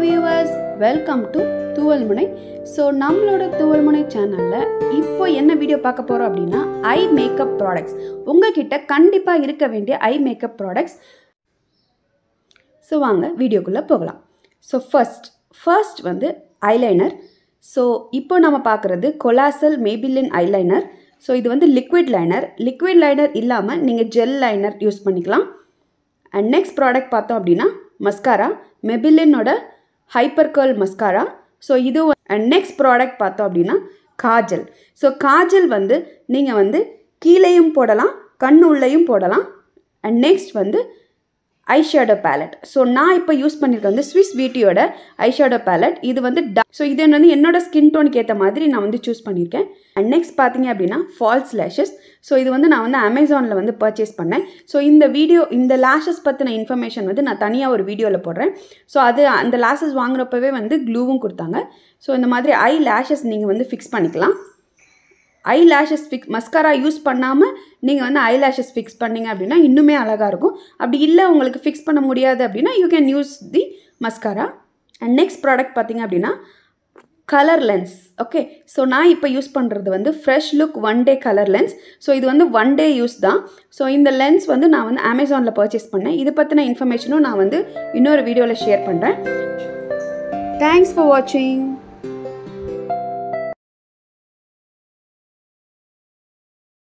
viewers, welcome to தூவல்முனை. So நம்மளோட தூவல்முனை சேனலில் இப்போ என்ன வீடியோ பார்க்க போகிறோம் அப்படின்னா ஐ மேக்கப் ப்ராடக்ட்ஸ். உங்ககிட்ட கண்டிப்பாக இருக்க வேண்டிய ஐ மேக்கப் ப்ராடக்ட்ஸ். ஸோ வாங்க வீடியோக்குள்ளே போகலாம். ஸோ ஃபர்ஸ்ட் வந்து ஐலைனர். ஸோ இப்போ நம்ம பார்க்குறது கொலாசல் மேபிலின் ஐலைனர். ஸோ இது வந்து லிக்விட் லைனர் இல்லாமல் நீங்கள் ஜெல் லைனர் யூஸ் பண்ணிக்கலாம். அண்ட் நெக்ஸ்ட் ப்ராடக்ட் பார்த்தோம் அப்படின்னா மஸ்காரா, மெபிலினோட ஹைப்பர் கர்ல் மஸ்காரா. ஸோ இது அண்ட் நெக்ஸ்ட் ப்ராடக்ட் பார்த்தோம் அப்படின்னா காஜல். ஸோ காஜல் வந்து நீங்கள் வந்து கீழேயும் போடலாம், கண்ணு உள்ளேயும் போடலாம். அண்ட் நெக்ஸ்ட் வந்து ஐஷேடோ பேலட். ஸோ நான் இப்போ யூஸ் பண்ணியிருக்கேன் வந்து ஸ்விஸ் பியூட்டியோட ஐஷேடோ பேலட். இது வந்து ஸோ இது வந்து என்னோட ஸ்கின் டோனுக்கு ஏற்ற மாதிரி நான் வந்து சூஸ் பண்ணியிருக்கேன். அண்ட் நெக்ஸ்ட் பார்த்தீங்க அப்படின்னா ஃபால்ஸ் லேஷஸ். ஸோ இது வந்து நான் வந்து அமேசானில் வந்து பர்ச்சேஸ் பண்ணேன். ஸோ இந்த லேஷஸ் பற்றின இன்ஃபர்மேஷன் வந்து நான் தனியாக ஒரு வீடியோவில் போடுறேன். ஸோ அந்த லேஷஸ் வாங்குறப்பவே வந்து க்ளூவும் கொடுத்தாங்க. ஸோ இந்த மாதிரி ஐ லேஷஸ் நீங்கள் வந்து ஃபிக்ஸ் பண்ணிக்கலாம். ஐ லேஷஸ் மஸ்காரா யூஸ் பண்ணாமல் நீங்கள் வந்து ஐ லேஷஸ் ஃபிக்ஸ் பண்ணிங்க அப்படின்னா இன்னுமே அழகாக இருக்கும். அப்படி இல்லை உங்களுக்கு ஃபிக்ஸ் பண்ண முடியாது அப்படின்னா you can use the mascara. And next product பார்த்தீங்க அப்படின்னா கலர் லென்ஸ். ஓகே, ஸோ நான் இப்போ யூஸ் பண்ணுறது வந்து ஃப்ரெஷ் லுக் 1 டே கலர் லென்ஸ். ஸோ இது வந்து 1 டே யூஸ் தான். ஸோ இந்த லென்ஸ் வந்து நான் வந்து அமேசானில் பர்ச்சேஸ் பண்ணேன். இது பற்றின இன்ஃபர்மேஷனும் நான் வந்து இன்னொரு வீடியோவில் ஷேர் பண்ணுறேன். தேங்க்ஸ் ஃபார் வாட்சிங்.